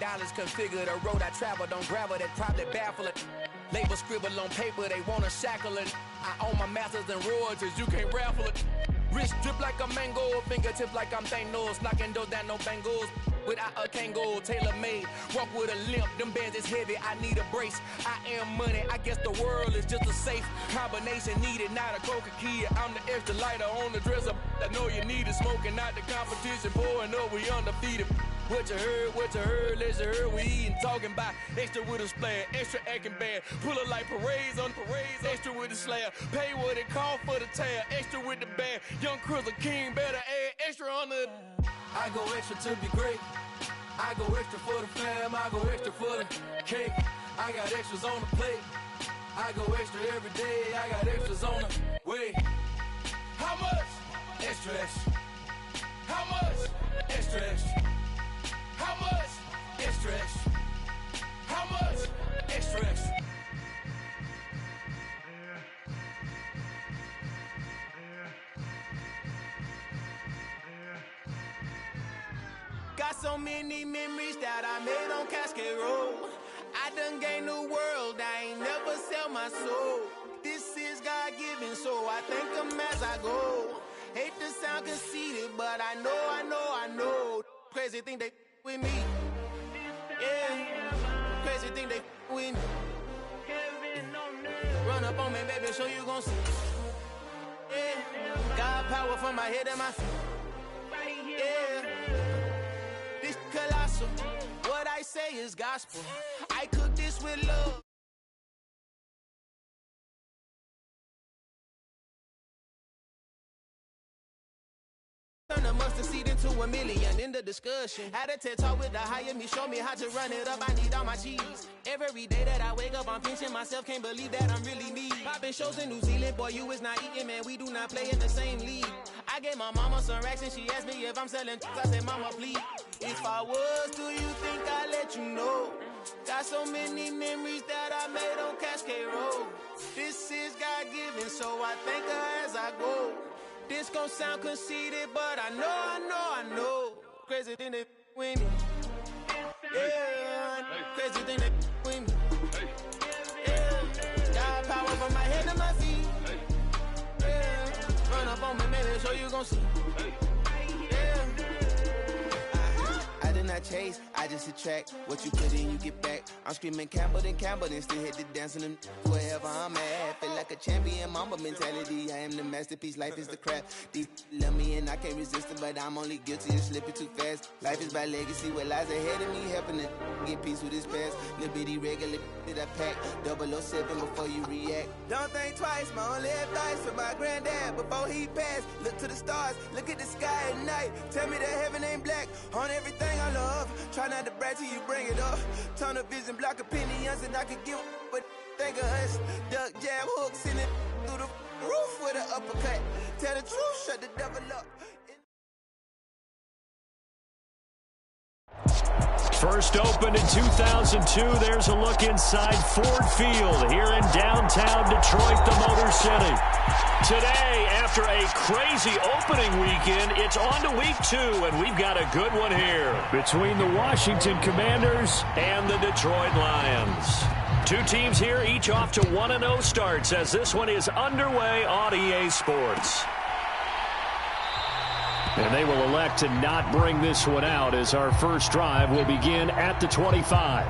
knowledge configure the road I travel. Don't gravel, that probably baffle it. Label scribble on paper, they wanna shackle it. I own my masters and royalties, you can't raffle it. Wrist drip like a mango, fingertips like I'm Thanos. Knocking those down, no bangles. Without a Kango, tailor-made. Walk with a limp, them bands is heavy, I need a brace. I am money, I guess the world is just a safe combination needed, not a coca key. I'm the extra lighter on the dresser. I know you need it, smoking out the competition, pouring up, we undefeated. What you heard, let you heard, we eating, talking about extra with a splash, extra acting bad, pull up like parades on parades, extra with the slab, pay what it cost for the tab, extra with the bag, young Chris a king, better add extra on the. I go extra to be great, I go extra for the fam, I go extra for the cake, I got extras on the plate, I go extra every day, I got extras on the way. How much? Extra, extra. How much? Extra, extra. How much? Extra, extra. How much? Extra, extra. Got so many memories that I made on Cascade Road. I done gained the world, I ain't never sell my soul. This is God-given, so I thank him as I go. Hate to sound conceited, but I know. Crazy thing they with me. Yeah, crazy thing they with me. Run up on me, baby, so you gon' see. Yeah, God power from my head and my feet. Yeah, this colossal. What I say is gospel. I cook this with love. Turn a mustard seed into a million in the discussion. Had a TED talk with the higher me, show me how to run it up. I need all my cheese. Every day that I wake up, I'm pinching myself. Can't believe that I'm really me. Popping shows in New Zealand, boy, you is not eating, man. We do not play in the same league. I gave my mama some racks and she asked me if I'm selling. I said, mama, please. If I was, do you think I'd let you know? Got so many memories that I made on Cascade Road. This is God-given, so I thank her as I go. This gon' sound conceited, but I know. Crazy thing they with me. Yeah, crazy thing they with me. Yeah, got power from my head to my feet. Yeah, run up on me, maybe, so you gon' see. Yeah. I did not chase, I just attract. What you put in, you get back. I'm screaming Campbell, then still hit the dance and them wherever I'm at. Feel like a champion, mamba mentality. I am the masterpiece, life is the crap. These love me and I can't resist it, but I'm only guilty of slipping too fast. Life is by legacy, what lies ahead of me, helping to get peace with his past. Little bitty regular that I pack, 007 before you react. Don't think twice, my only advice for my granddad before he passed. Look to the stars, look at the sky at night. Tell me that heaven ain't black on everything I love. Try not to brag till you bring it up. Tunnel vision, block opinions, and I could give but think of us. Duck jab hooks in it through the roof with an uppercut. Tell the truth, shut the devil up. First opened in 2002, there's a look inside Ford Field here in downtown Detroit, the Motor City. Today, after a crazy opening weekend, it's on to week 2, and we've got a good one here between the Washington Commanders and the Detroit Lions. Two teams here, each off to 1-0 starts as this one is underway on EA Sports. And they will elect to not bring this one out as our first drive will begin at the 25.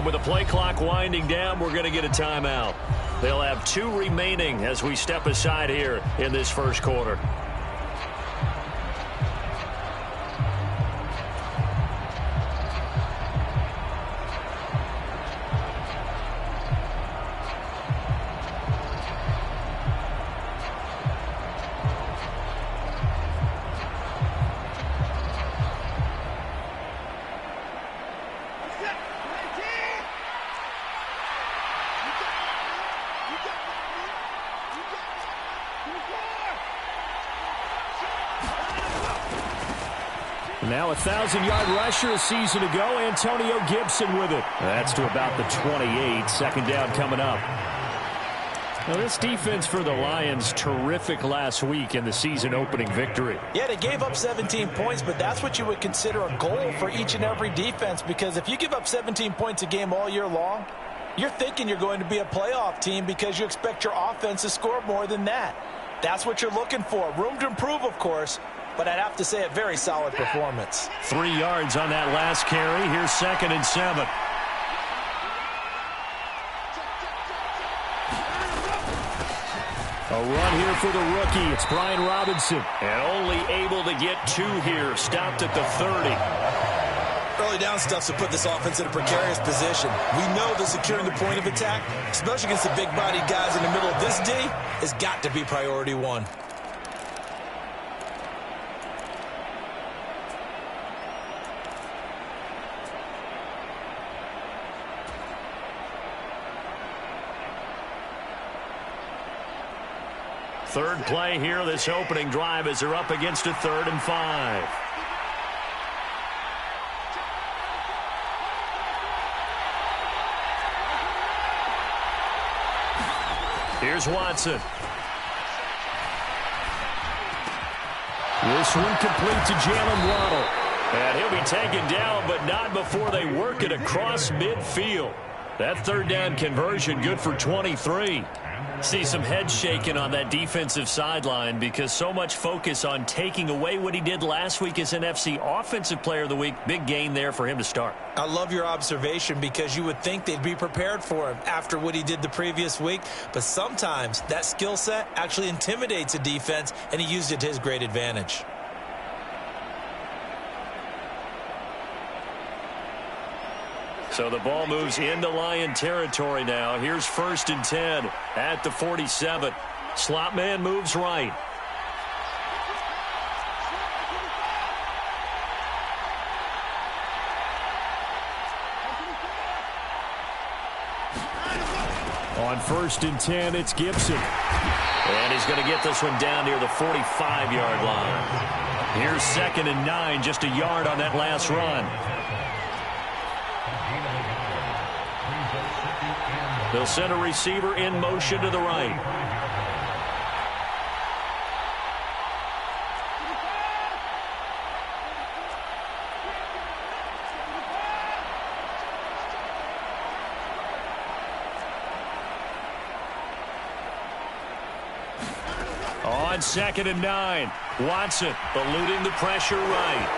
And with the play clock winding down, we're going to get a timeout. They'll have 2 remaining as we step aside here in this first quarter. Now a 1,000-yard rusher a season ago, Antonio Gibson with it. That's to about the 28. Second down coming up. Now this defense for the Lions, terrific last week in the season-opening victory. Yeah, they gave up 17 points, but that's what you would consider a goal for each and every defense, because if you give up 17 points a game all year long, you're thinking you're going to be a playoff team because you expect your offense to score more than that. That's what you're looking for. Room to improve, of course, but I'd have to say a very solid performance. 3 yards on that last carry. Here's 2nd and 7. A run here for the rookie. It's Brian Robinson. And only able to get 2 here. Stopped at the 30. Early down stuff to put this offense in a precarious position. We know that securing the point of attack, especially against the big-bodied guys in the middle of this D, has got to be priority 1. Third play here, this opening drive, as they're up against a 3rd and 5. Here's Watson. This one complete to Jalen Waddle. And he'll be taken down, but not before they work it across midfield. That 3rd down conversion good for 23. See some head shaking on that defensive sideline because so much focus on taking away what he did last week as NFC Offensive Player of the Week. Big gain there for him to start. I love your observation because you would think they'd be prepared for him after what he did the previous week. But sometimes that skill set actually intimidates a defense, and he used it to his great advantage. So the ball moves into Lion territory now. Here's 1st and 10 at the 47. Slot man moves right. On 1st and 10, it's Gibson. And he's going to get this one down near the 45-yard line. Here's 2nd and 9, just a yard on that last run. They'll send a receiver in motion to the right. On 2nd and 9, Watson eluding the pressure right.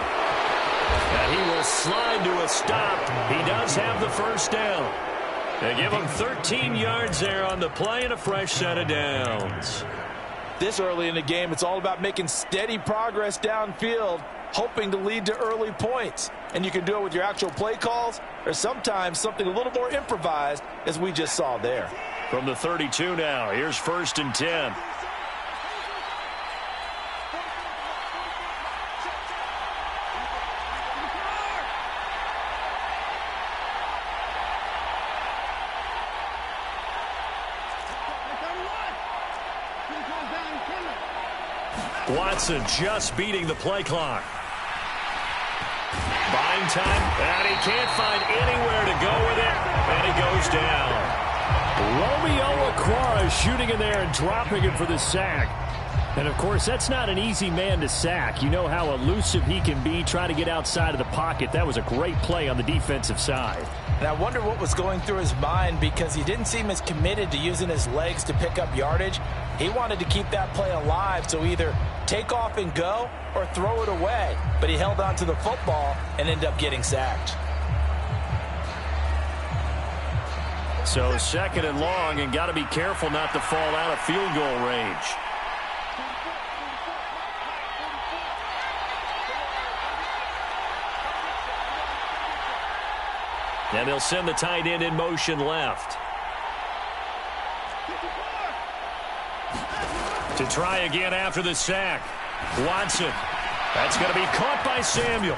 And he will slide to a stop. He does have the 1st down. They give him 13 yards there on the play and a fresh set of downs. This early in the game, it's all about making steady progress downfield, hoping to lead to early points. And you can do it with your actual play calls or sometimes something a little more improvised, as we just saw there. From the 32 now, here's 1st and 10. Watson just beating the play clock. Buying time, and he can't find anywhere to go with it, and he goes down. Romeo Okwara shooting in there and dropping it for the sack. And, of course, that's not an easy man to sack. You know how elusive he can be trying to get outside of the pocket. That was a great play on the defensive side. And I wonder what was going through his mind because he didn't seem as committed to using his legs to pick up yardage. He wanted to keep that play alive, so either take off and go or throw it away. But he held on to the football and ended up getting sacked. So second and long, and got to be careful not to fall out of field goal range. And they'll send the tight end in motion left. To try again after the sack. Watson. That's going to be caught by Samuel.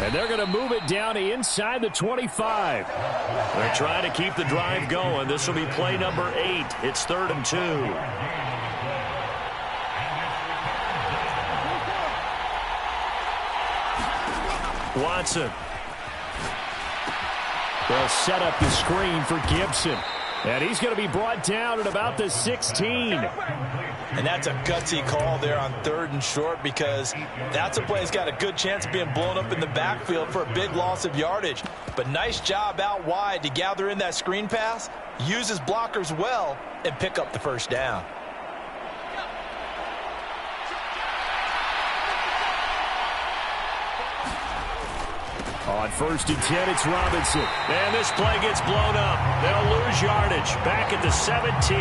And they're going to move it down to inside the 25. They're trying to keep the drive going. This will be play number 8. It's 3rd and 2. Watson. They'll set up the screen for Gibson. And he's going to be brought down at about the 16. And that's a gutsy call there on 3rd and short, because that's a play that's got a good chance of being blown up in the backfield for a big loss of yardage. But nice job out wide to gather in that screen pass, use his blockers well, and pick up the first down. On 1st and 10, it's Robinson. And this play gets blown up. They'll lose yardage. Back at the 17.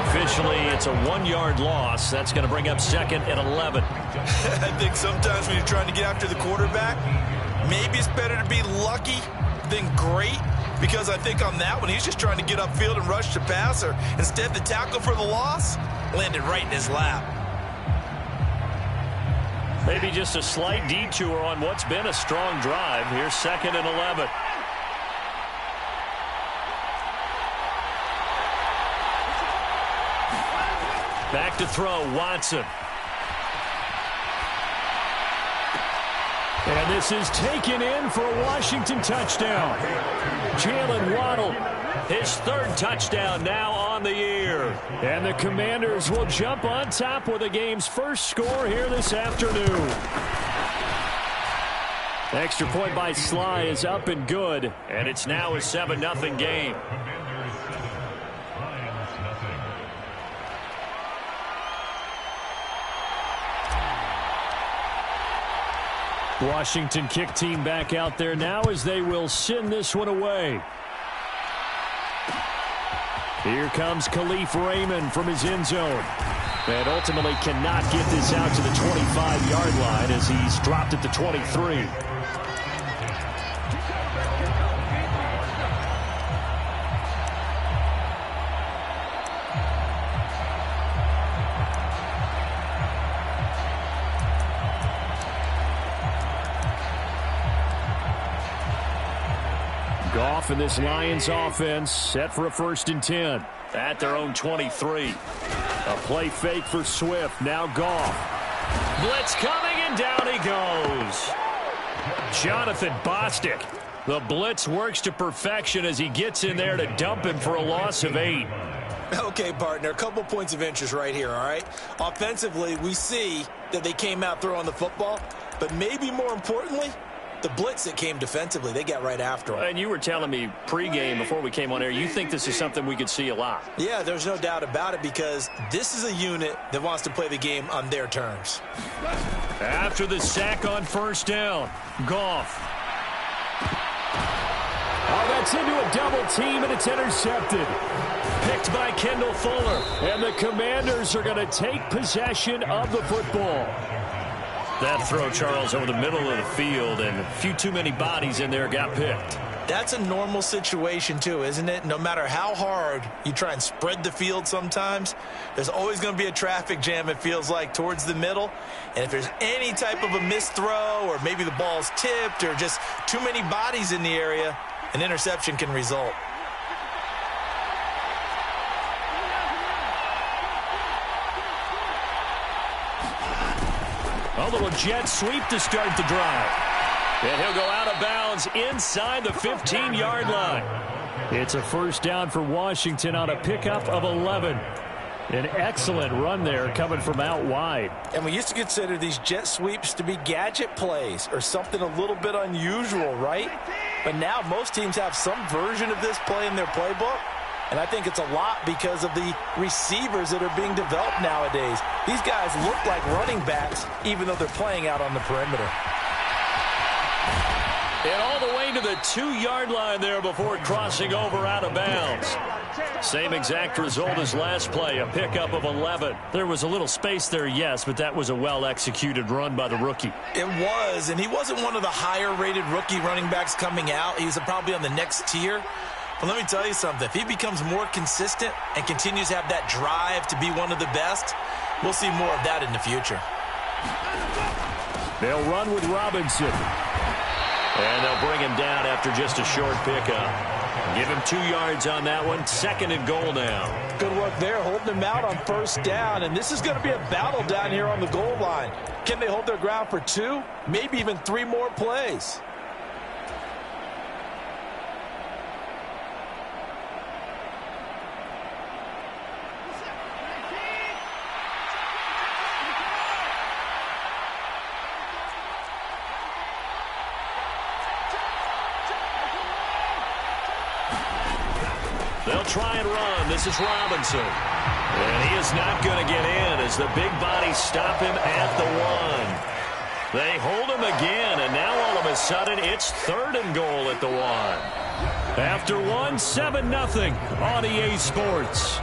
Officially, it's a 1-yard loss. That's going to bring up 2nd and 11. I think sometimes when you're trying to get after the quarterback, maybe it's better to be lucky than great, because I think on that one, he's just trying to get upfield and rush the passer. Instead, the tackle for the loss landed right in his lap. Maybe just a slight detour on what's been a strong drive. Here's 2nd and 11. Back to throw, Watson. And this is taken in for a Washington touchdown. Jalen Waddle, his 3rd touchdown now on the year. And the Commanders will jump on top with the game's first score here this afternoon. Extra point by Sly is up and good, and it's now a 7-0 game. Washington kick team back out there now as they will send this one away. Here comes Khalif Raymond from his end zone. And ultimately cannot get this out to the 25-yard line as he's dropped at the 23. Goff and this Lions offense set for a 1st and 10 at their own 23. A play fake for Swift. Now Goff. Blitz coming, and down he goes. Jonathan Bostic. The blitz works to perfection as he gets in there to dump him for a loss of 8. Okay, partner, a couple points of interest right here, all right? Offensively, we see that they came out throwing the football, but maybe more importantly, the blitz that came defensively, they got right after him. And you were telling me pregame before we came on air, you think this is something we could see a lot. Yeah, there's no doubt about it, because this is a unit that wants to play the game on their terms. After the sack on 1st down, Goff. Oh, that's into a double team, and it's intercepted. Picked by Kendall Fuller. And the Commanders are going to take possession of the football. That throw, Charles, over the middle of the field, and a few too many bodies in there got picked. That's a normal situation, too, isn't it? No matter how hard you try and spread the field sometimes, there's always going to be a traffic jam, it feels like, towards the middle. And if there's any type of a missed throw, or maybe the ball's tipped, or just too many bodies in the area, an interception can result. A little jet sweep to start the drive. And he'll go out of bounds inside the 15-yard line. It's a 1st down for Washington on a pickup of 11. An excellent run there coming from out wide. And we used to consider these jet sweeps to be gadget plays or something a little bit unusual, right? But now most teams have some version of this play in their playbook. And I think it's a lot because of the receivers that are being developed nowadays. These guys look like running backs, even though they're playing out on the perimeter. And all the way to the 2-yard line there before crossing over out of bounds. Same exact result as last play, a pickup of 11. There was a little space there, yes, but that was a well-executed run by the rookie. It was, and he wasn't one of the higher-rated rookie running backs coming out. He's probably on the next tier. But let me tell you something. If he becomes more consistent and continues to have that drive to be one of the best, we'll see more of that in the future. They'll run with Robinson. And they'll bring him down after just a short pickup. Give him 2 yards on that one. 2nd and goal now. Good work there, holding him out on 1st down. And this is going to be a battle down here on the goal line. Can they hold their ground for 2, maybe even 3 more plays? They'll try and run. This is Robinson. And he is not going to get in as the big bodies stop him at the 1. They hold him again, and now all of a sudden it's 3rd and goal at the 1. After 1, 7-0 on EA Sports.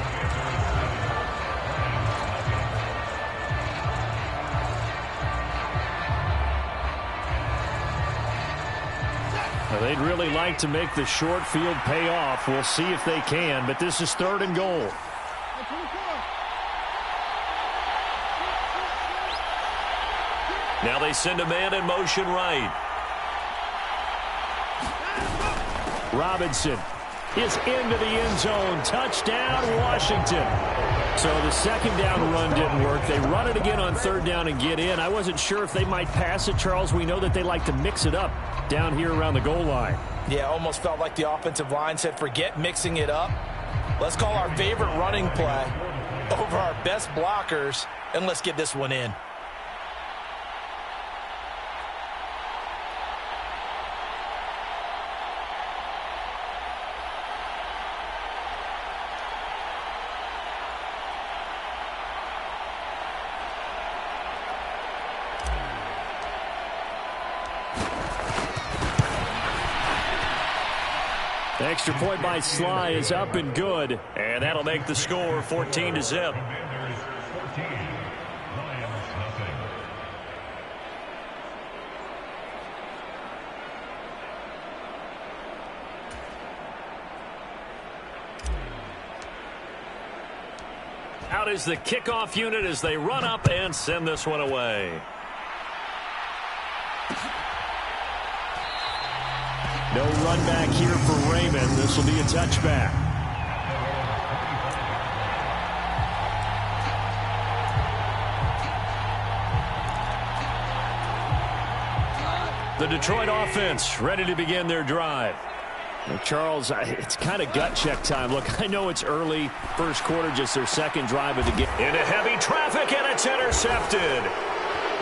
They'd really like to make the short field pay off. We'll see if they can, but this is 3rd and goal. Now they send a man in motion right. Robinson is into the end zone. Touchdown, Washington. So the 2nd down run didn't work. They run it again on 3rd down and get in. I wasn't sure if they might pass it, Charles. We know that they like to mix it up down here around the goal line. Yeah, almost felt like the offensive line said, forget mixing it up. Let's call our favorite running play over our best blockers, and let's get this one in. Extra point by Sly is up and good, and that'll make the score 14-0. Out is the kickoff unit as they run up and send this one away. No run back here for Raymond. This will be a touchback. The Detroit offense ready to begin their drive. Well, Charles, it's kind of gut check time. Look, I know it's early, 1st quarter, just their 2nd drive of the game. Into heavy traffic, and it's intercepted.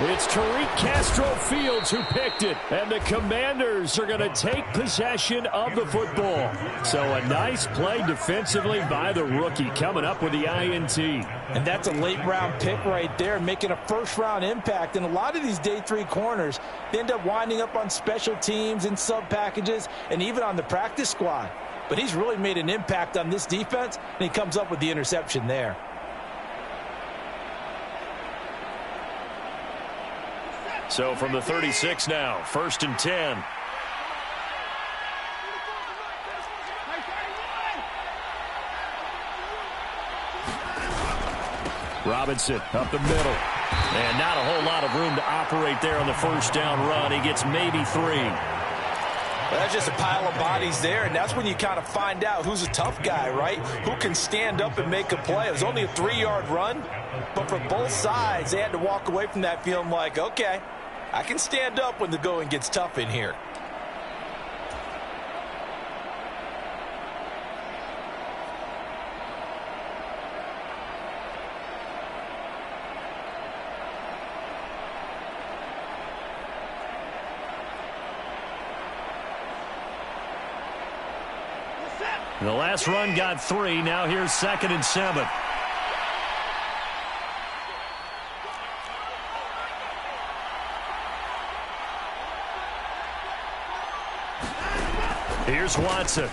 It's Tariq Castro Fields who picked it, and the Commanders are going to take possession of the football. So a nice play defensively by the rookie, coming up with the INT. And that's a late-round pick right there, making a 1st-round impact. And a lot of these day 3 corners, they end up winding up on special teams and sub-packages and even on the practice squad. But he's really made an impact on this defense, and he comes up with the interception there. So from the 36 now, 1st and 10. Robinson up the middle. And not a whole lot of room to operate there on the 1st down run. He gets maybe 3. Well, that's just a pile of bodies there, and that's when you kind of find out who's a tough guy, right? Who can stand up and make a play. It was only a 3-yard run, but for both sides, they had to walk away from that feeling like, okay, I can stand up when the going gets tough in here. The last run got 3. Now here's 2nd and 7. Here's Watson.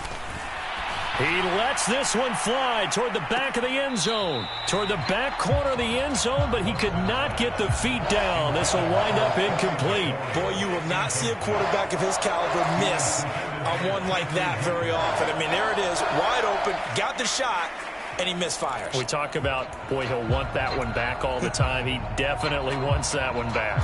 He lets this one fly toward the back of the end zone. Toward the back corner of the end zone, but he could not get the feet down. This will wind up incomplete. Boy, you will not see a quarterback of his caliber miss on one like that very often. I mean, there it is, wide open, got the shot, and he misfires. We talk about, boy, he'll want that one back all the time. He definitely wants that one back.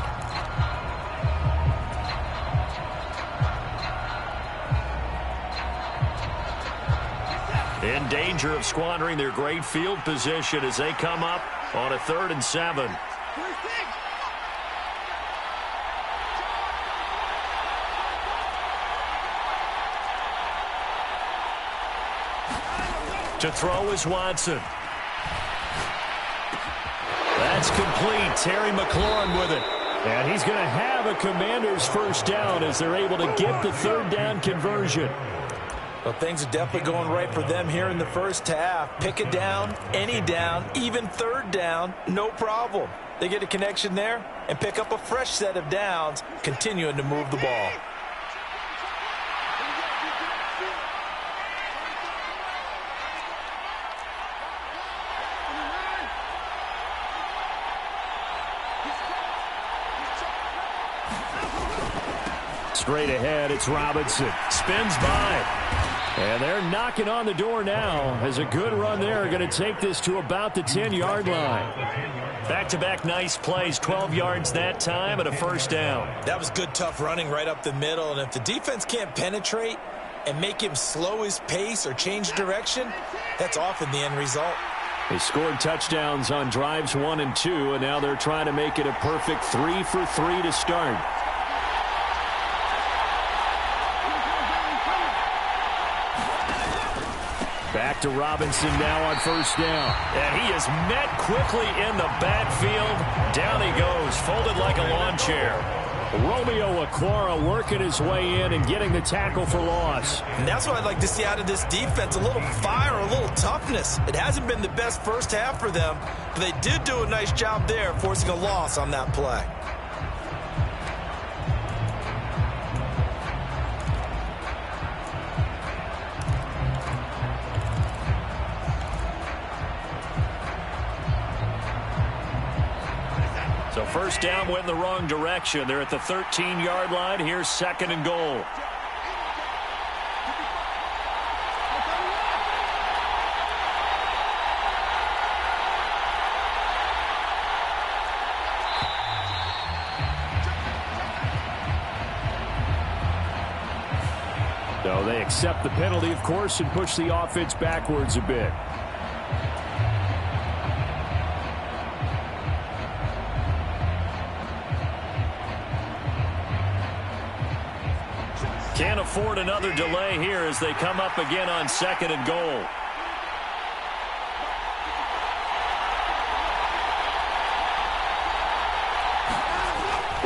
In danger of squandering their great field position as they come up on a 3rd and 7. To throw is Watson. That's complete. Terry McLaurin with it. And he's going to have a Commanders first down as they're able to get the 3rd down conversion. Well, things are definitely going right for them here in the first half. Pick it down, any down, even 3rd down, no problem. They get a connection there and pick up a fresh set of downs, continuing to move the ball. Straight ahead, it's Robinson. Spins by. And they're knocking on the door now as a good run there. Going to take this to about the 10-yard line. Back-to-back nice plays, 12 yards that time and a first down. That was good, tough running right up the middle. And if the defense can't penetrate and make him slow his pace or change direction, that's often the end result. They scored touchdowns on drives 1 and 2, and now they're trying to make it a perfect 3 for 3 to start. Back to Robinson now on first down. And he is met quickly in the backfield. Down he goes, folded like a lawn chair. Romeo Okwara working his way in and getting the tackle for loss. And that's what I'd like to see out of this defense, a little fire, a little toughness. It hasn't been the best first half for them, but they did do a nice job there, forcing a loss on that play. So first down went in the wrong direction. They're at the 13-yard line. Here's 2nd and goal. So they accept the penalty, of course, and push the offense backwards a bit. Can't afford another delay here as they come up again on 2nd and goal.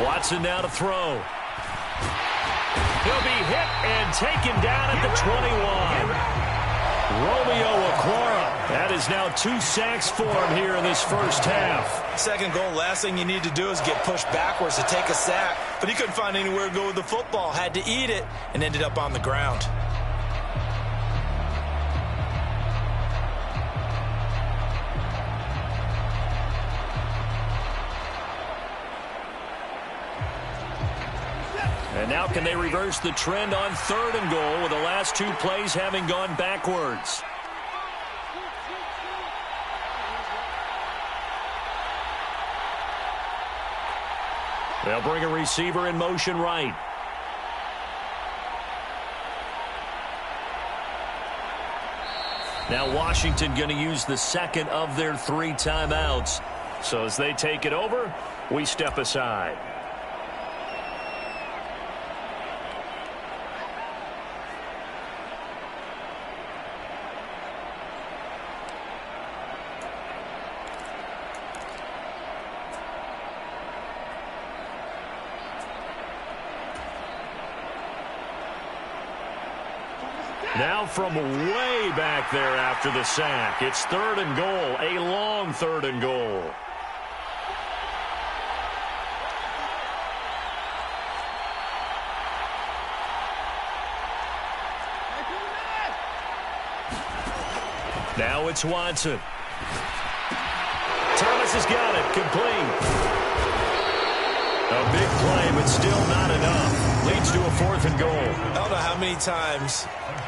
Watson now to throw. He'll be hit and taken down at the 21. Romeo Okwara. That is now 2 sacks for him here in this first half. 2nd goal, last thing you need to do is get pushed backwards to take a sack. But he couldn't find anywhere to go with the football. Had to eat it and ended up on the ground. And now can they reverse the trend on 3rd and goal with the last 2 plays having gone backwards? They'll bring a receiver in motion right. Now Washington going to use the 2nd of their 3 timeouts. So as they take it over, we step aside. Now from way back there after the sack, it's 3rd and goal, a long 3rd and goal. Now it's Watson. Thomas has got it. Complete. A big play, but still not enough. Leads to a 4th and goal. I don't know how many times,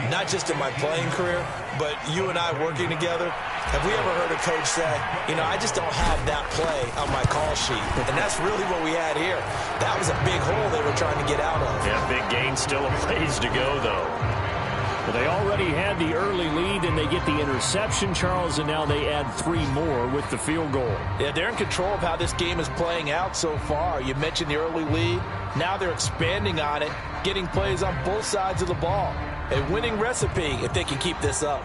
not just in my playing career, but you and I working together, have we ever heard a coach say, I just don't have that play on my call sheet. And that's really what we had here. That was a big hole they were trying to get out of. Yeah, big gain. Still a ways to go, though. Well, they already had the early lead, and they get the interception, Charles, and now they add 3 more with the field goal. Yeah, they're in control of how this game is playing out so far. You mentioned the early lead. Now they're expanding on it, getting plays on both sides of the ball. A winning recipe if they can keep this up.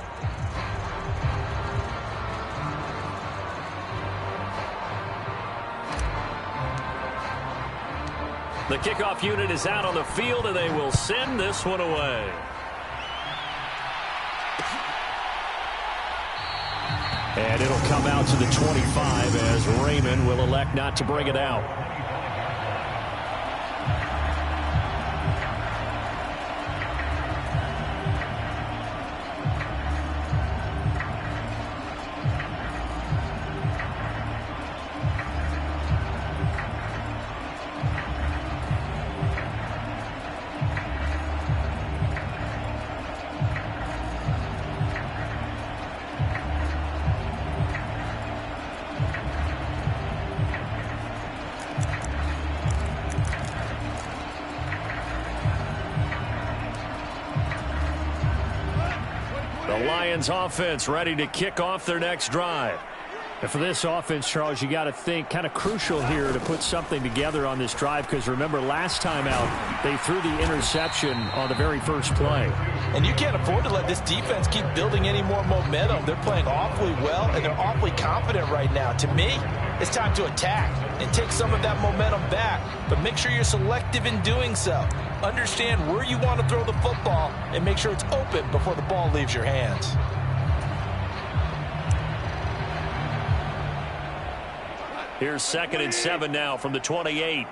The kickoff unit is out on the field, and they will send this one away. And it'll come out to the 25 as Raymond will elect not to bring it out. The Lions offense ready to kick off their next drive. And for this offense, Charles, you got to think kind of crucial here to put something together on this drive, because remember last time out they threw the interception on the very first play. And you can't afford to let this defense keep building any more momentum. They're playing awfully well, and they're awfully confident right now. To me, it's time to attack and take some of that momentum back, but make sure you're selective in doing so. Understand where you want to throw the football and make sure it's open before the ball leaves your hands. Here's 2nd and 7 now from the 28.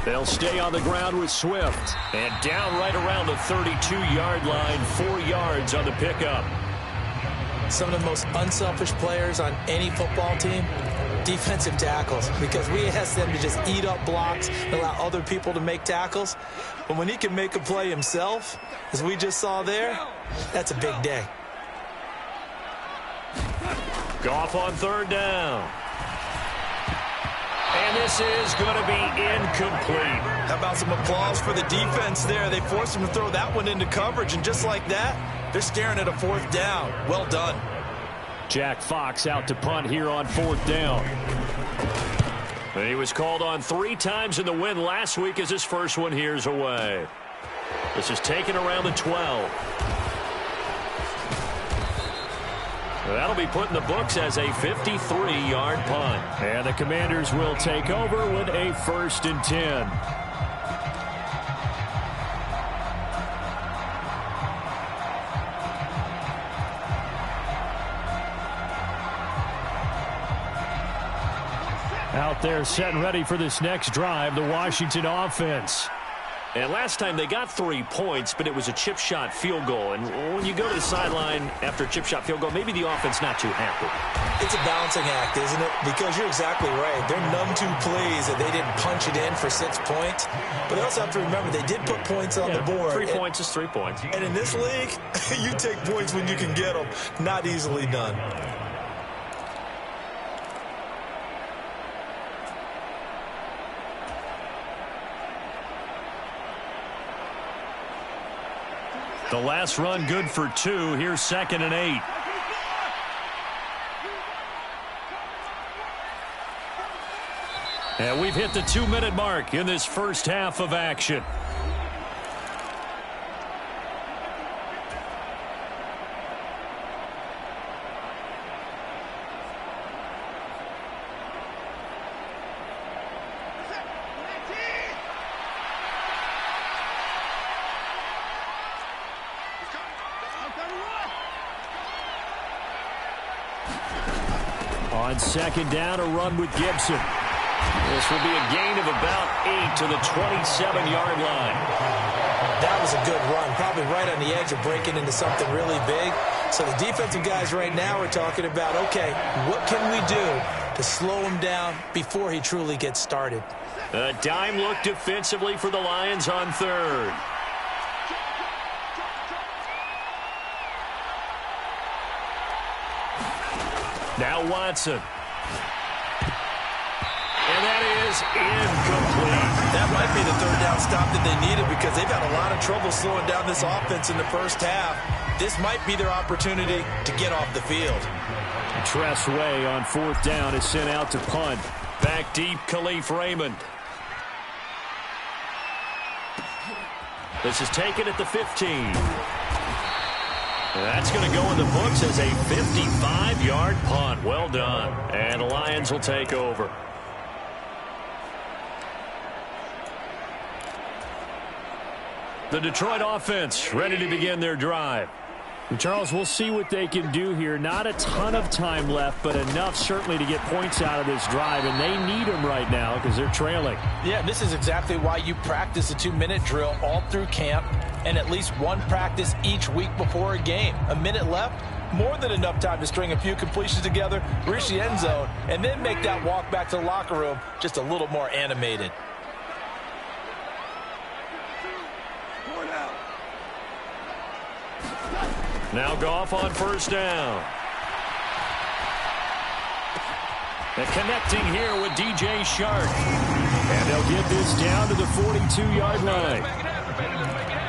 They'll stay on the ground with Swift. And down right around the 32-yard line, 4 yards on the pickup. Some of the most unselfish players on any football team, defensive tackles, because we ask them to just eat up blocks and allow other people to make tackles. But when he can make a play himself, as we just saw there, that's a big day. Goff on 3rd down. And this is going to be incomplete. How about some applause for the defense there? They forced him to throw that one into coverage, and just like that, they're staring at a 4th down. Well done. Jack Fox out to punt here on 4th down. And he was called on 3 times in the win last week as his first one here's away. This is taken around the 12. That'll be put in the books as a 53-yard punt. And the Commanders will take over with a 1st and 10. Out there set and ready for this next drive, the Washington offense. And last time they got 3 points, but it was a chip shot field goal. And when you go to the sideline after a chip shot field goal, maybe the offense not too happy. It's a balancing act, isn't it? Because you're exactly right. They're numb to plays that they didn't punch it in for 6 points. But they also have to remember they did put points on the board. 3 points is 3 points. And in this league, you take points when you can get them. Not easily done. The last run good for 2. Here's 2nd and 8. And we've hit the 2-minute mark in this first half of action. On 2nd down, a run with Gibson. This will be a gain of about 8 to the 27-yard line. That was a good run, probably right on the edge of breaking into something really big. So the defensive guys right now are talking about, okay, what can we do to slow him down before he truly gets started? A dime look defensively for the Lions on third. Now Watson. And that is incomplete. That might be the third down stop that they needed because they've had a lot of trouble slowing down this offense in the first half. This might be their opportunity to get off the field. Tress Way on fourth down is sent out to punt. Back deep, Khalif Raymond. This is taken at the 15. That's going to go in the books as a 55-yard punt. Well done. And the Lions will take over. The Detroit offense ready to begin their drive. And Charles, we'll see what they can do here. Not a ton of time left, but enough certainly to get points out of this drive, and they need them right now because they're trailing. Yeah, this is exactly why you practice a 2-minute drill all through camp and at least one practice each week before a game. A minute left, more than enough time to string a few completions together, reach the end zone, and then make that walk back to the locker room just a little more animated. Now Goff on first down. And connecting here with DJ Shark. And they'll get this down to the 42-yard line.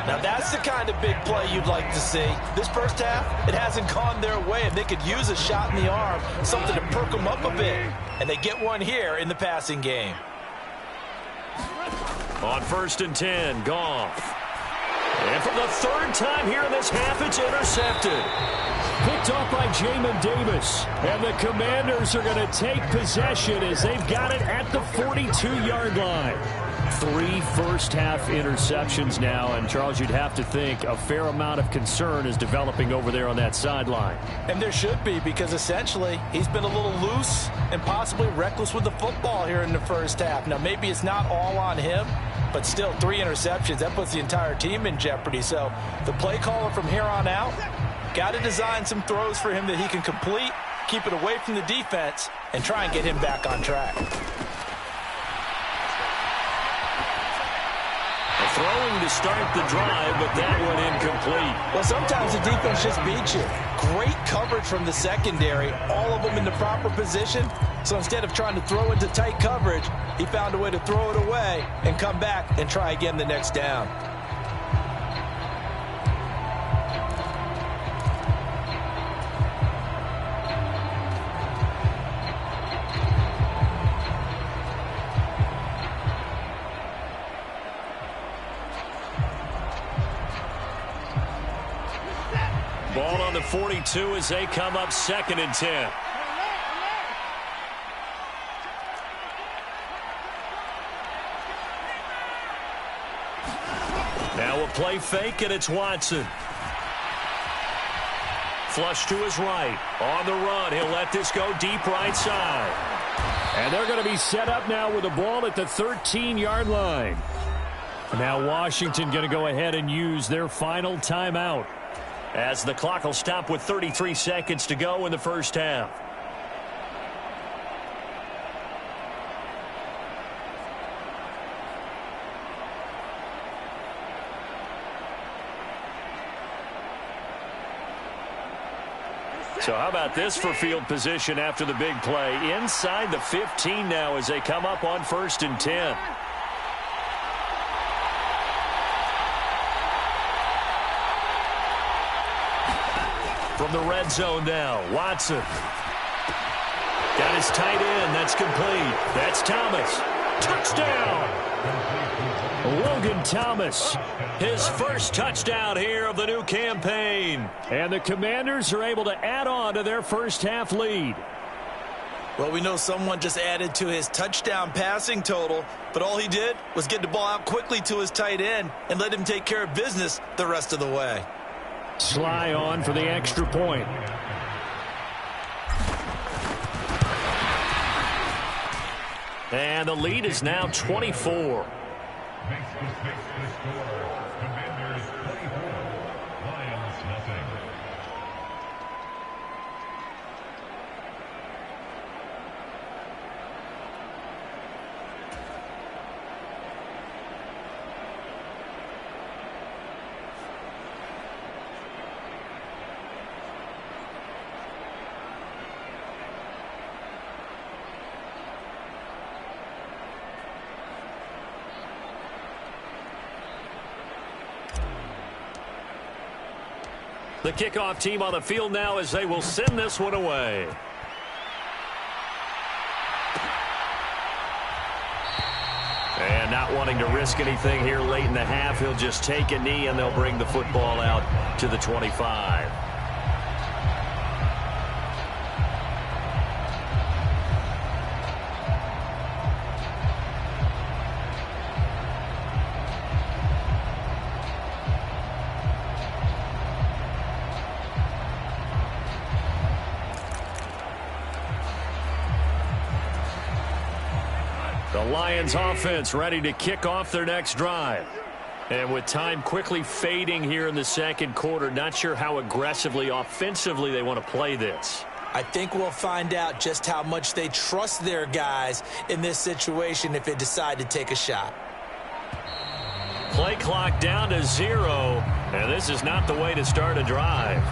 Now that's the kind of big play you'd like to see. This first half, it hasn't gone their way, and they could use a shot in the arm, something to perk them up a bit. And they get one here in the passing game. On first and 10, Goff. And for the third time here in this half, it's intercepted. Picked off by Jamin Davis. And the Commanders are going to take possession as they've got it at the 42-yard line. 3 first-half interceptions now. And, Charles, you'd have to think a fair amount of concern is developing over there on that sideline. And there should be, because essentially he's been a little loose and possibly reckless with the football here in the first half. Now, maybe it's not all on him, but still 3 interceptions. That puts the entire team in jeopardy. So the play caller from here on out got to design some throws for him that he can complete, keep it away from the defense, and try and get him back on track. Throwing to start the drive, but that one incomplete. Well, sometimes the defense just beats you. Great coverage from the secondary, all of them in the proper position. So instead of trying to throw into tight coverage, he found a way to throw it away and come back and try again the next down. Ball on the 42 as they come up 2nd and 10. Now a play fake, and it's Watson. Flush to his right. On the run, he'll let this go deep right side. And they're going to be set up now with the ball at the 13-yard line. Now Washington going to go ahead and use their final timeout, as the clock will stop with 33 seconds to go in the first half. So how about this for field position after the big play? Inside the 15 now as they come up on 1st and 10. From the red zone now, Watson. Got his tight end. That's complete. That's Thomas. Touchdown! Logan Thomas, his first touchdown here of the new campaign. And the Commanders are able to add on to their first half lead. Well, we know someone just added to his touchdown passing total, but all he did was get the ball out quickly to his tight end and let him take care of business the rest of the way. Sly on for the extra point. And the lead is now 24. Makes the score. Commanders 24, Lions nothing. The kickoff team on the field now as they will send this one away. And not wanting to risk anything here late in the half, he'll just take a knee and they'll bring the football out to the 25. The Lions offense ready to kick off their next drive. And with time quickly fading here in the second quarter, not sure how aggressively, offensively they want to play this. I think we'll find out just how much they trust their guys in this situation if they decide to take a shot. Play clock down to 0, and this is not the way to start a drive.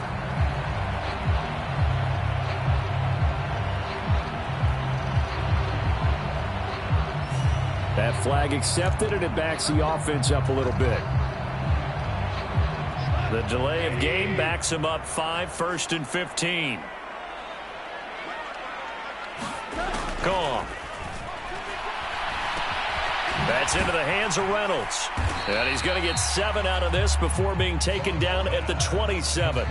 That flag accepted, and it backs the offense up a little bit. The delay of game backs them up 5, 1st and 15. Gone. That's into the hands of Reynolds. And he's going to get 7 out of this before being taken down at the 27.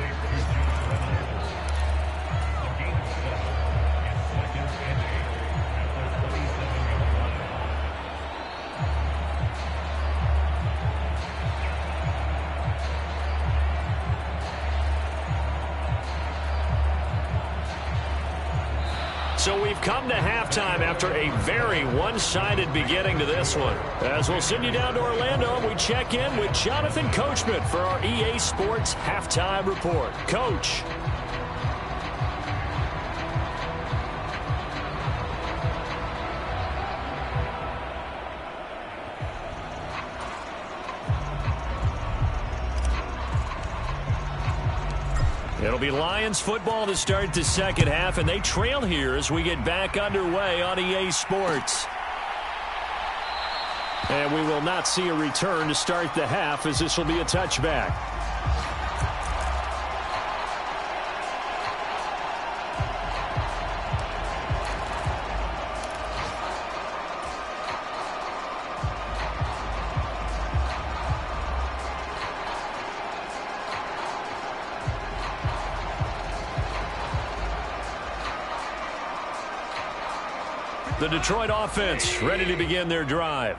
So we've come to halftime after a very one-sided beginning to this one. As we'll send you down to Orlando, and we check in with Jonathan Coachman for our EA Sports Halftime Report. Coach. It'll be Lions football to start the second half, and they trail here as we get back underway on EA Sports. And we will not see a return to start the half, as this will be a touchback. The Detroit offense ready to begin their drive.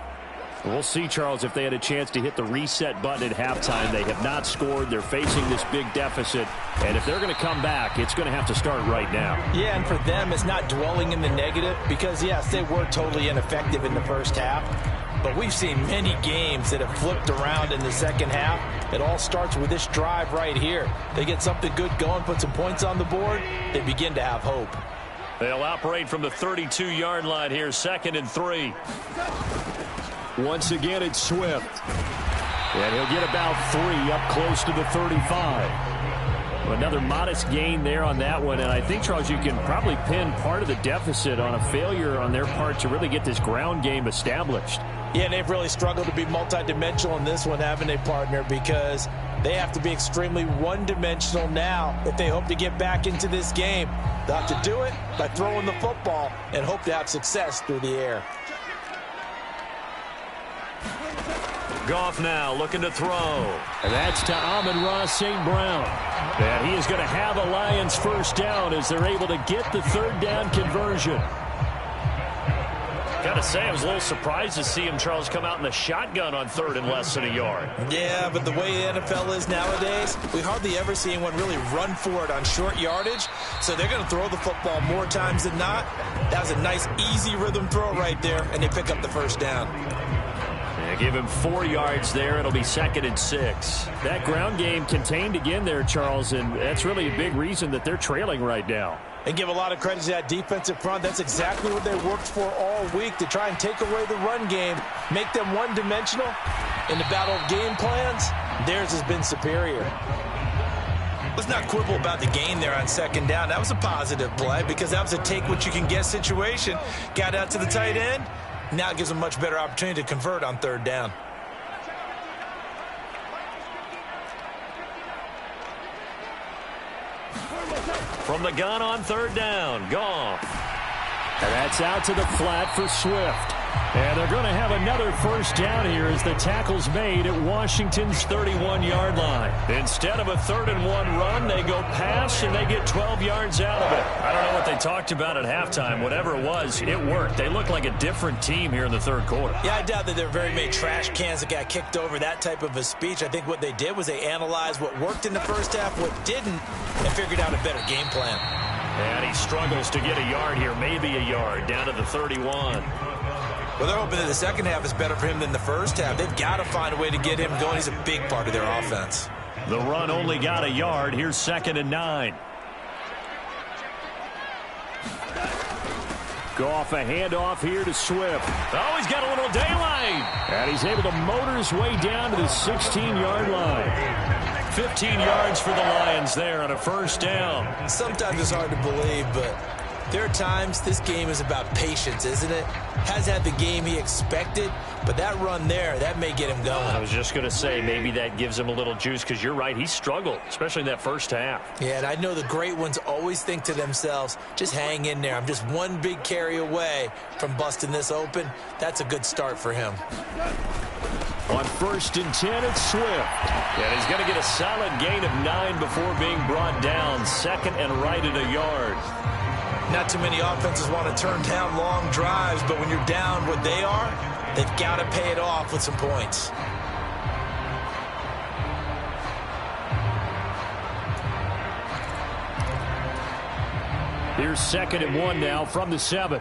We'll see, Charles, if they had a chance to hit the reset button at halftime. They have not scored. They're facing this big deficit. And if they're going to come back, it's going to have to start right now. Yeah, and for them, it's not dwelling in the negative because, yes, they were totally ineffective in the first half. But we've seen many games that have flipped around in the second half. It all starts with this drive right here. They get something good going, put some points on the board, they begin to have hope. They'll operate from the 32-yard line here, 2nd and 3. Once again, it's Swift. And he'll get about 3 up close to the 35. Another modest gain there on that one. And I think, Charles, you can probably pin part of the deficit on a failure on their part to really get this ground game established. Yeah, they've really struggled to be multidimensional in this one, haven't they, partner? Because they have to be extremely one-dimensional now if they hope to get back into this game. They'll have to do it by throwing the football and hope to have success through the air. Goff now looking to throw. And that's to Amon-Ra St. Brown. And he is going to have a Lions first down as they're able to get the 3rd down conversion. Got to say, I was a little surprised to see him, Charles, come out in the shotgun on 3rd and less than a yard. Yeah, but the way the NFL is nowadays, we hardly ever see anyone really run for it on short yardage. So they're going to throw the football more times than not. That was a nice, easy rhythm throw right there, and they pick up the first down. They give him 4 yards there. It'll be 2nd and 6. That ground game contained again there, Charles, and that's really a big reason that they're trailing right now. And give a lot of credit to that defensive front. That's exactly what they worked for all week, to try and take away the run game, make them one-dimensional. In the battle of game plans, theirs has been superior. Let's not quibble about the gain there on 2nd down. That was a positive play because that was a take-what-you-can-get situation. Got out to the tight end. Now it gives them a much better opportunity to convert on 3rd down. From the gun on 3rd down, Goff. And that's out to the flat for Swift. And they're going to have another 1st down here as the tackle's made at Washington's 31-yard line. Instead of a 3rd and 1 run, they go pass, and they get 12 yards out of it. I don't know what they talked about at halftime. Whatever it was, it worked. They look like a different team here in the 3rd quarter. Yeah, I doubt that there were very many trash cans that got kicked over, that type of a speech. I think what they did was they analyzed what worked in the 1st half, what didn't, and figured out a better game plan. And he struggles to get a yard here, maybe a yard, down to the 31. Well, they're hoping that the 2nd half is better for him than the 1st half. They've got to find a way to get him going. He's a big part of their offense. The run only got a yard. Here's 2nd and 9. Goff, a handoff here to Swift. Oh, he's got a little daylight. And he's able to motor his way down to the 16-yard line. 15 yards for the Lions there on a 1st down. Sometimes it's hard to believe, but there are times this game is about patience, isn't it? Has had the game he expected, but that run there, that may get him going. I was just going to say, maybe that gives him a little juice, because you're right, he struggled, especially in that 1st half. Yeah, and I know the great ones always think to themselves, just hang in there. I'm just one big carry away from busting this open. That's a good start for him. On 1st and 10, it's Swift. And he's going to get a solid gain of 9 before being brought down. 2nd and right at a yard. Not too many offenses want to turn down long drives, but when you're down what they are, they've got to pay it off with some points. Here's 2nd and 1 now from the 7.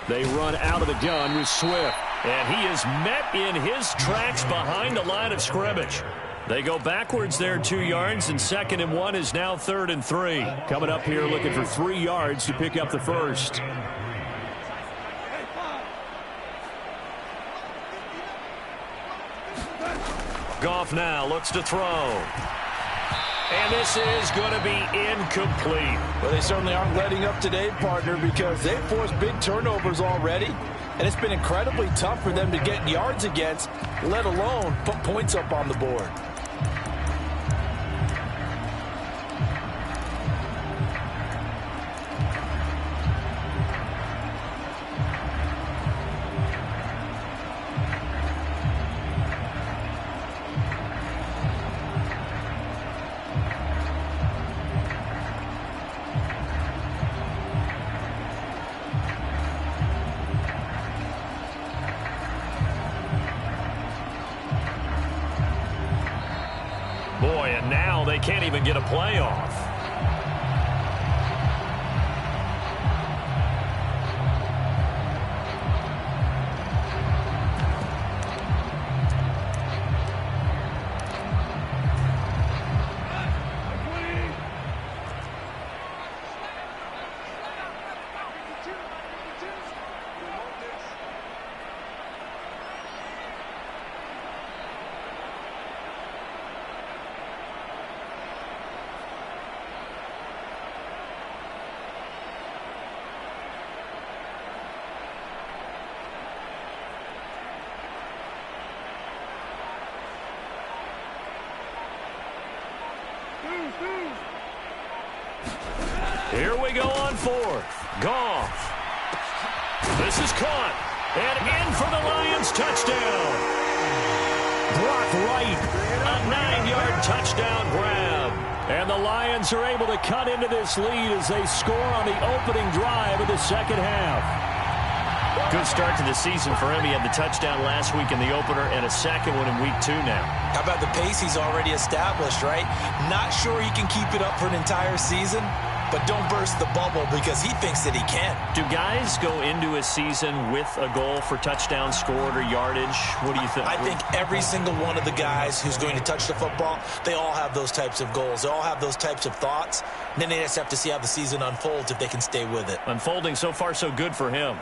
They run out of the gun with Swift. And he is met in his tracks behind the line of scrimmage. They go backwards there 2 yards, and 2nd and 1 is now 3rd and 3. Coming up here looking for 3 yards to pick up the 1st. Goff now looks to throw. And this is going to be incomplete. Well, they certainly aren't letting up today, partner, because they've forced big turnovers already. And it's been incredibly tough for them to get yards against, let alone put points up on the board. Boy, and now they can't even get a playoff. Here we go on 4th. Goff. This is caught. And in for the Lions touchdown. Brock Wright, a 9-yard touchdown grab. And the Lions are able to cut into this lead as they score on the opening drive of the 2nd half. Good start to the season for him. He had the touchdown last week in the opener and a second one in week 2 now. How about the pace he's already established, right? Not sure he can keep it up for an entire season, but don't burst the bubble because he thinks that he can. Do guys go into a season with a goal for touchdown scored or yardage? What do you think? I think every single one of the guys who's going to touch the football, they all have those types of goals. They all have those types of thoughts. And then they just have to see how the season unfolds if they can stay with it. Unfolding so far so good for him.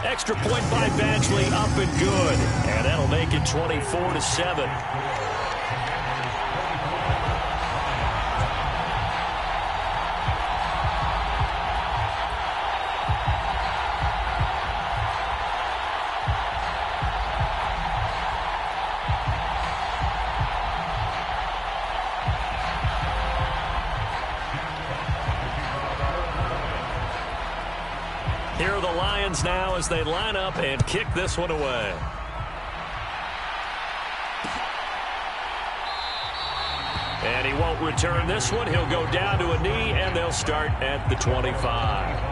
Extra point by Badgley, up and good. And that'll make it 24-7. Here are the Lions now as they line up and kick this one away. And he won't return this one. He'll go down to a knee, and they'll start at the 25.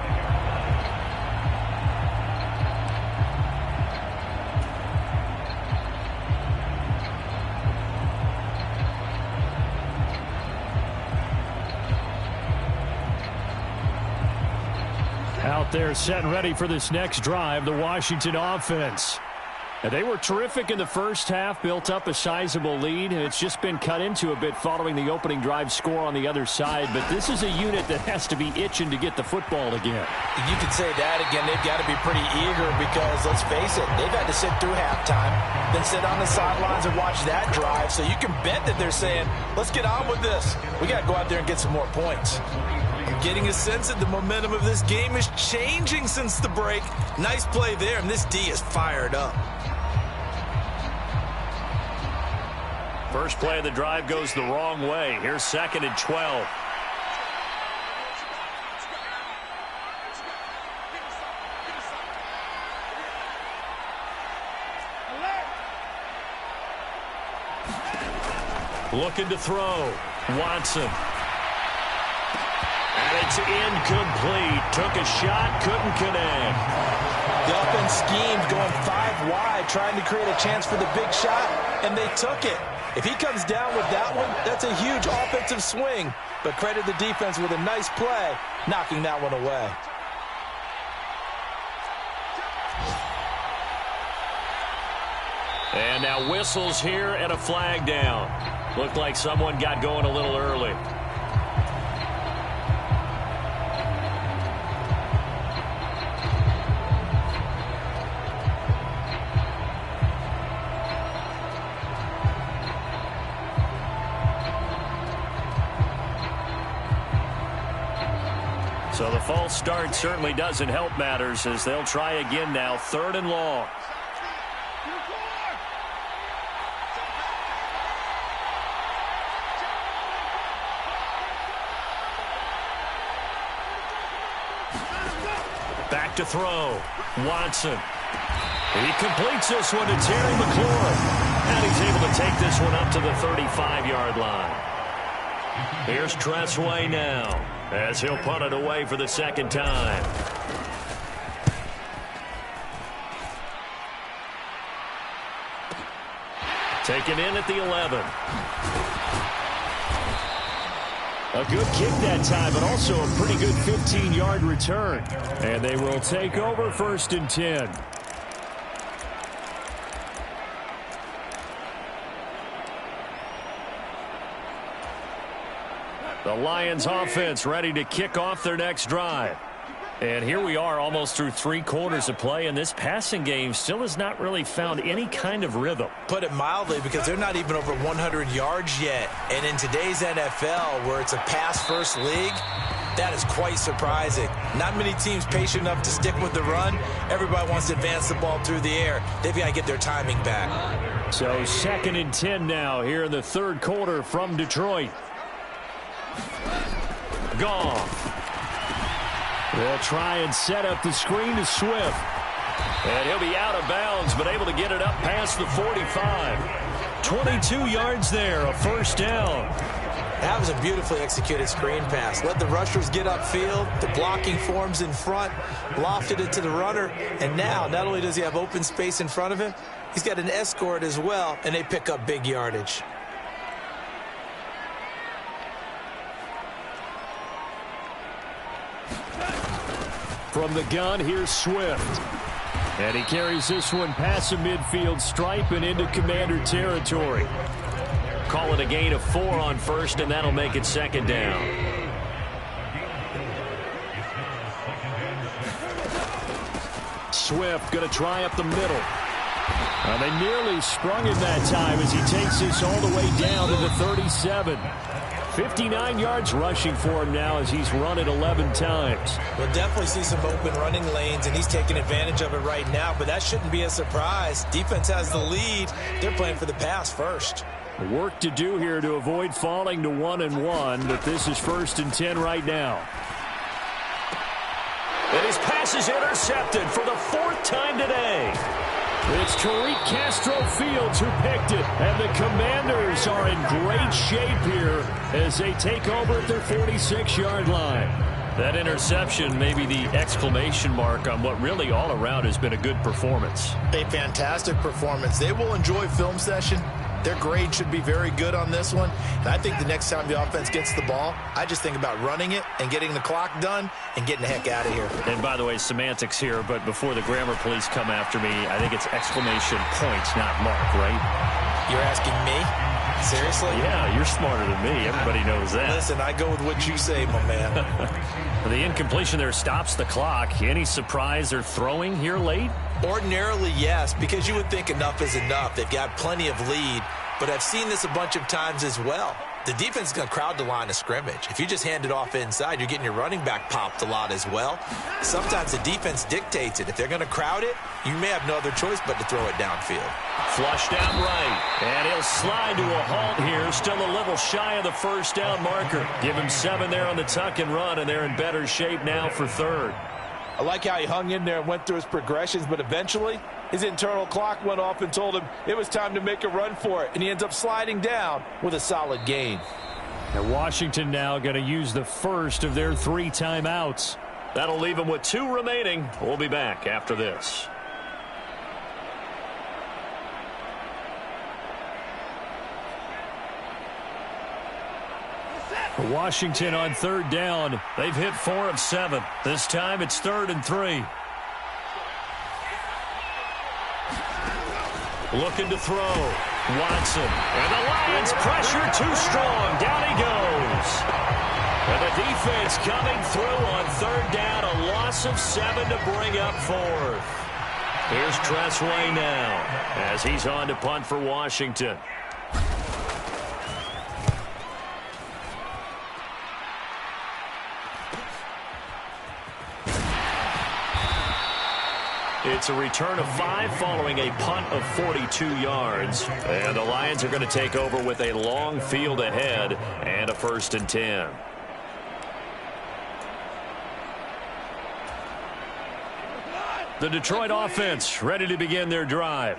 Out there set and ready for this next drive, the Washington offense. And they were terrific in the first half, built up a sizable lead, and it's just been cut into a bit following the opening drive score on the other side. But this is a unit that has to be itching to get the football again. You could say that again. They've got to be pretty eager because, let's face it, they've had to sit through halftime, then sit on the sidelines and watch that drive. So you can bet that they're saying, let's get on with this. We got to go out there and get some more points. I'm getting a sense that the momentum of this game is changing since the break. Nice play there, and this D is fired up. First play of the drive goes the wrong way. Here's 2nd and 12. Looking to throw. Watson. And it's incomplete. Took a shot, couldn't connect. The offense schemed, going 5 wide, trying to create a chance for the big shot, and they took it. If he comes down with that one, that's a huge offensive swing. But credit the defense with a nice play, knocking that one away. And now whistles here and a flag down. Looked like someone got going a little early. So the false start certainly doesn't help matters as they'll try again now. 3rd and long. Back to throw. Watson. He completes this one to Terry McLaurin. And he's able to take this one up to the 35-yard line. Here's Tressway now, as he'll punt it away for the 2nd time. Taken in at the 11. A good kick that time, but also a pretty good 15-yard return. And they will take over 1st and 10. The Lions offense ready to kick off their next drive. And here we are almost through 3 quarters of play, and this passing game still has not really found any kind of rhythm. Put it mildly, because they're not even over 100 yards yet. And in today's NFL, where it's a pass-first league, that is quite surprising. Not many teams patient enough to stick with the run. Everybody wants to advance the ball through the air. They've got to get their timing back. So 2nd and 10 now here in the 3rd quarter from Detroit. Goff. They'll try and set up the screen to Swift. And he'll be out of bounds, but able to get it up past the 45. 22 yards there, a first down. That was a beautifully executed screen pass. Let the rushers get upfield. The blocking forms in front. Lofted it to the runner. And now, not only does he have open space in front of him, he's got an escort as well, and they pick up big yardage. From the gun, here's Swift. And he carries this one past the midfield stripe and into Commander territory. Call it a gain of 4 on first, and that'll make it second down. Swift going to try up the middle. They nearly sprung him that time as he takes this all the way down to the 37. 59 yards rushing for him now as he's run it 11 times. We'll definitely see some open running lanes, and he's taking advantage of it right now, but that shouldn't be a surprise. Defense has the lead. They're playing for the pass first. Work to do here to avoid falling to 1-1, but this is 1st and 10 right now. And his pass is intercepted for the 4th time today. It's Tariq Castro Fields who picked it, and the Commanders are in great shape here as they take over at their 46-yard line. That interception may be the exclamation mark on what really all around has been a good performance. A fantastic performance. They will enjoy film session. Their grade should be very good on this one. And I think the next time the offense gets the ball, I just think about running it and getting the clock done and getting the heck out of here. And by the way, semantics here, but before the grammar police come after me, I think it's exclamation points, not mark, right? You're asking me? Seriously? Yeah, you're smarter than me. Everybody knows that. Listen, I go with what you say, my man. The incompletion there stops the clock. Any surprise they're throwing here late? Ordinarily, yes, because you would think enough is enough. They've got plenty of lead, but I've seen this a bunch of times as well. The defense is going to crowd the line of scrimmage. If you just hand it off inside, you're getting your running back popped a lot as well. Sometimes the defense dictates it. If they're going to crowd it, you may have no other choice but to throw it downfield. Flushed out right, and he'll slide to a halt here. Still a little shy of the first down marker. Give him 7 there on the tuck and run, and they're in better shape now for 3rd. I like how he hung in there and went through his progressions, but eventually his internal clock went off and told him it was time to make a run for it, and he ends up sliding down with a solid gain. And Washington now going to use the first of their 3 timeouts. That'll leave them with 2 remaining. We'll be back after this. Washington on 3rd down. They've hit 4 of 7. This time it's 3rd and 3. Looking to throw. Watson. And the Lions pressure too strong. Down he goes. And the defense coming through on 3rd down. A loss of 7 to bring up 4th. Here's Tressway now as he's on to punt for Washington. It's a return of 5 following a punt of 42 yards. And the Lions are going to take over with a long field ahead and a 1st and 10. The Detroit offense ready to begin their drive.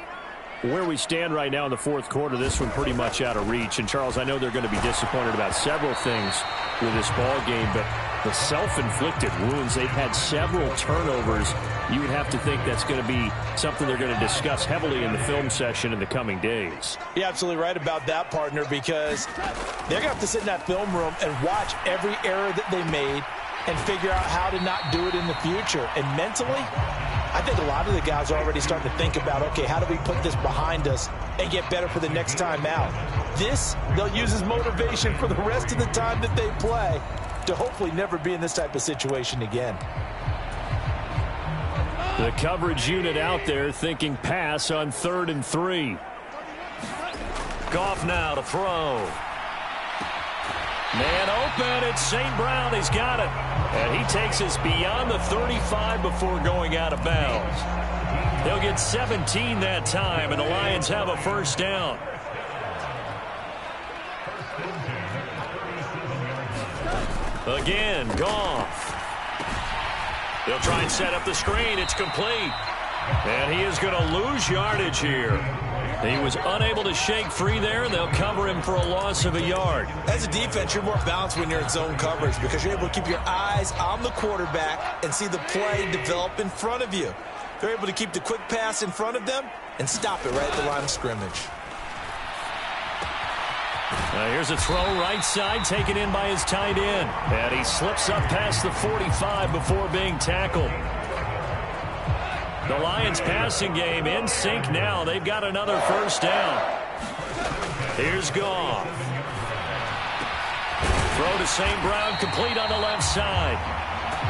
Where we stand right now in the 4th quarter, this one pretty much out of reach. And, Charles, I know they're going to be disappointed about several things with this ball game, but the self-inflicted wounds, they've had several turnovers. You would have to think that's going to be something they're going to discuss heavily in the film session in the coming days. You're absolutely right about that, partner, because they're going to have to sit in that film room and watch every error that they made and figure out how to not do it in the future. And mentally, I think a lot of the guys are already starting to think about, okay, how do we put this behind us and get better for the next time out? This, they'll use as motivation for the rest of the time that they play to hopefully never be in this type of situation again. The coverage unit out there thinking pass on 3rd and 3. Goff now to throw. Man open, it's St. Brown. He's got it. And he takes us beyond the 35 before going out of bounds. They'll get 17 that time, and the Lions have a 1st down. Again, Goff. They'll try and set up the screen. It's complete. And he is going to lose yardage here. He was unable to shake free there, and they'll cover him for a loss of a yard. As a defense, you're more balanced when you're in zone coverage because you're able to keep your eyes on the quarterback and see the play develop in front of you. They're able to keep the quick pass in front of them and stop it right at the line of scrimmage. Here's a throw right side, taken in by his tight end. And he slips up past the 45 before being tackled. The Lions passing game in sync now. They've got another first down. Here's Goff. Throw to St. Brown, complete on the left side.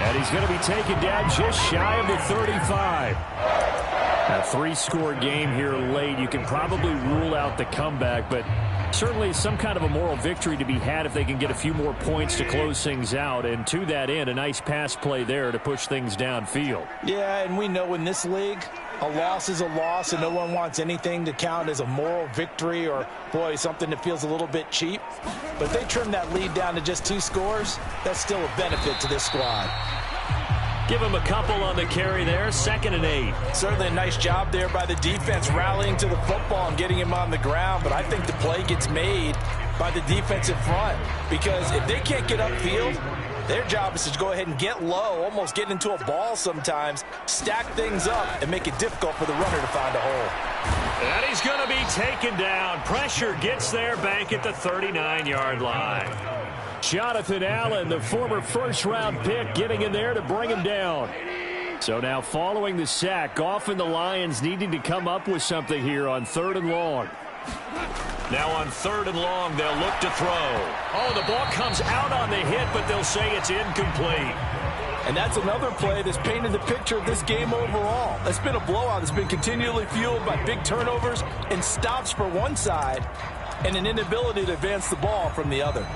And he's going to be taken down just shy of the 35. A three-score game here late. You can probably rule out the comeback, but certainly some kind of a moral victory to be had if they can get a few more points to close things out. And to that end, a nice pass play there to push things downfield. Yeah, and we know in this league, a loss is a loss, and no one wants anything to count as a moral victory or, boy, something that feels a little bit cheap. But if they trim that lead down to just 2 scores, that's still a benefit to this squad. Give him a couple on the carry there, 2nd and 8. Certainly a nice job there by the defense rallying to the football and getting him on the ground, but I think the play gets made by the defensive front because if they can't get upfield, their job is to go ahead and get low, almost get into a ball sometimes, stack things up, and make it difficult for the runner to find a hole. And he's going to be taken down. Pressure gets there back at the 39-yard line. Jonathan Allen, the former first-round pick, getting in there to bring him down. So now following the sack, Goff and the Lions needing to come up with something here on 3rd and long. Now on 3rd and long, they'll look to throw. Oh, the ball comes out on the hit, but they'll say it's incomplete. And that's another play that's painted the picture of this game overall. It's been a blowout. It's been continually fueled by big turnovers and stops for one side and an inability to advance the ball from the other.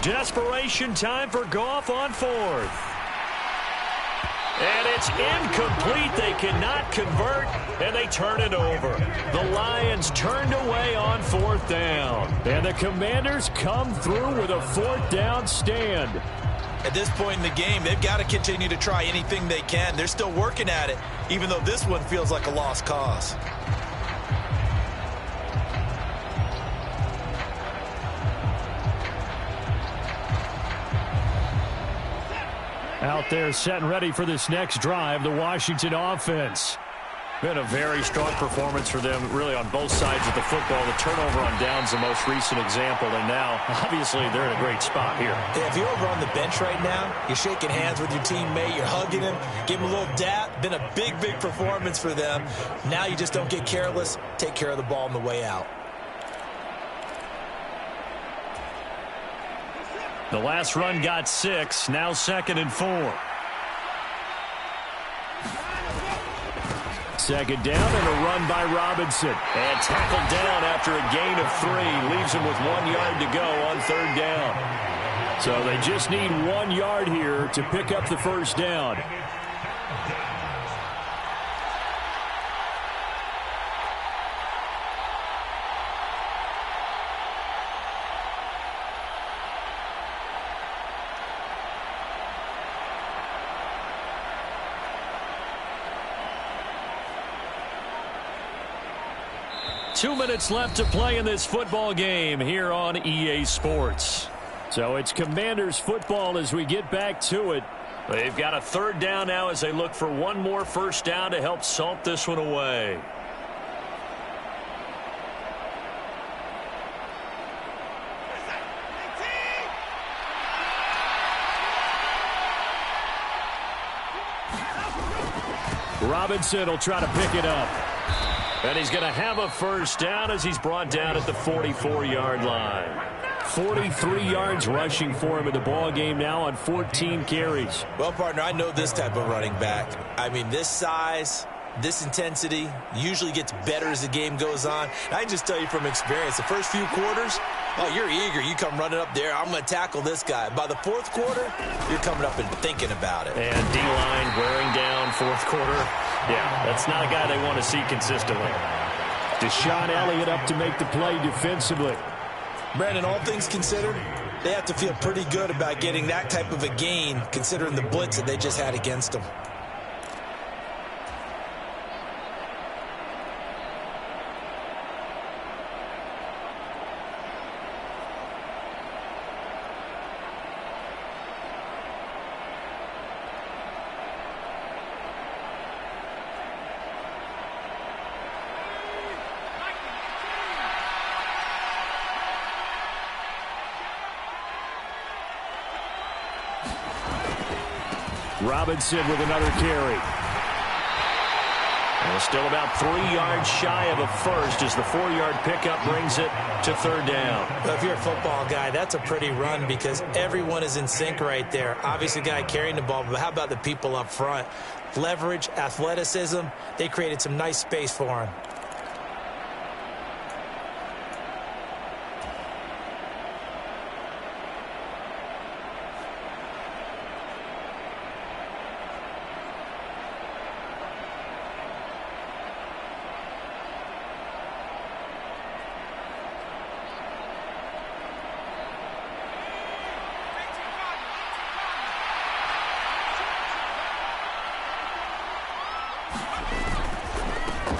Desperation time for Goff on 4th. And it's incomplete. They cannot convert, and they turn it over. The Lions turned away on 4th down. And the Commanders come through with a 4th down stand. At this point in the game, they've got to continue to try anything they can. They're still working at it, even though this one feels like a lost cause. Out there set and ready for this next drive, the Washington offense. Been a very strong performance for them, really, on both sides of the football. The turnover on downs, the most recent example, and now, obviously, they're in a great spot here. Yeah, if you're over on the bench right now, you're shaking hands with your teammate, you're hugging him, give him a little dap. Been a big, big performance for them. Now you just don't get careless. Take care of the ball on the way out. The last run got 6, now 2nd and 4. 2nd down and a run by Robinson. And tackled down after a gain of 3. Leaves him with 1 yard to go on 3rd down. So they just need 1 yard here to pick up the first down. Two minutes left to play in this football game here on EA Sports. So it's Commanders football as we get back to it. They've got a 3rd down now as they look for 1 more first down to help salt this one away. Robinson will try to pick it up. And he's going to have a first down as he's brought down at the 44-yard line. 43 yards rushing for him in the ball game now on 14 carries. Well, partner, I know this type of running back. I mean, this size, this intensity usually gets better as the game goes on. And I can just tell you from experience, the first few quarters, Oh, you're eager. You come running up there. I'm going to tackle this guy. By the fourth quarter, you're coming up and thinking about it. And D-line wearing down fourth quarter. Yeah, that's not a guy they want to see consistently. Deshaun Elliott up to make the play defensively. Brandon, all things considered, they have to feel pretty good about getting that type of a gain considering the blitz that they just had against them. Robinson with another carry. And still about 3 yards shy of a first as the 4-yard pickup brings it to third down. Well, if you're a football guy, that's a pretty run because everyone is in sync right there. Obviously, the guy carrying the ball, but how about the people up front? Leverage, athleticism, they created some nice space for him.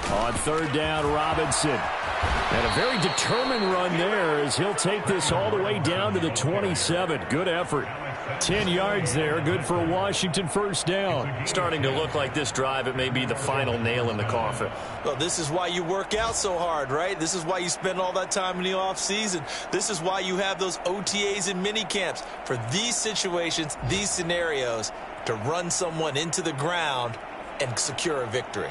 On third down, Robinson. And a very determined run there as he'll take this all the way down to the 27. Good effort. 10 yards there. Good for a Washington first down. Starting to look like this drive, it may be the final nail in the coffin. Well, this is why you work out so hard, right? This is why you spend all that time in the offseason. This is why you have those OTAs and mini camps for these situations, these scenarios, to run someone into the ground and secure a victory.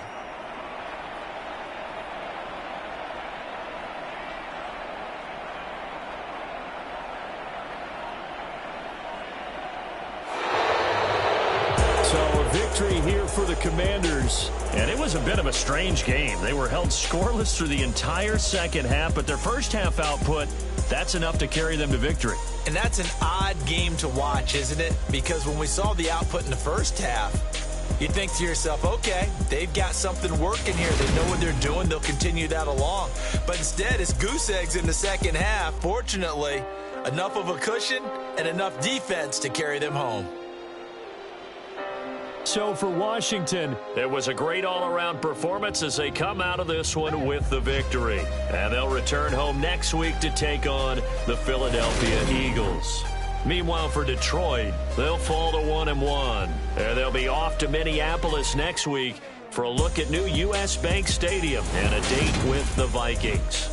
Victory here for the Commanders. And it was a bit of a strange game. They were held scoreless through the entire second half, but their first half output, that's enough to carry them to victory. And that's an odd game to watch, isn't it? Because when we saw the output in the first half, you think to yourself, okay, they've got something working here. They know what they're doing. They'll continue that along. But instead, it's goose eggs in the second half. Fortunately, enough of a cushion and enough defense to carry them home. So for Washington, it was a great all-around performance as they come out of this one with the victory. And they'll return home next week to take on the Philadelphia Eagles. Meanwhile, for Detroit, they'll fall to 1-1. And they'll be off to Minneapolis next week for a look at new U.S. Bank Stadium and a date with the Vikings.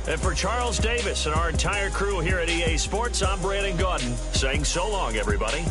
And for Charles Davis and our entire crew here at EA Sports, I'm Brandon Gaudin saying so long, everybody.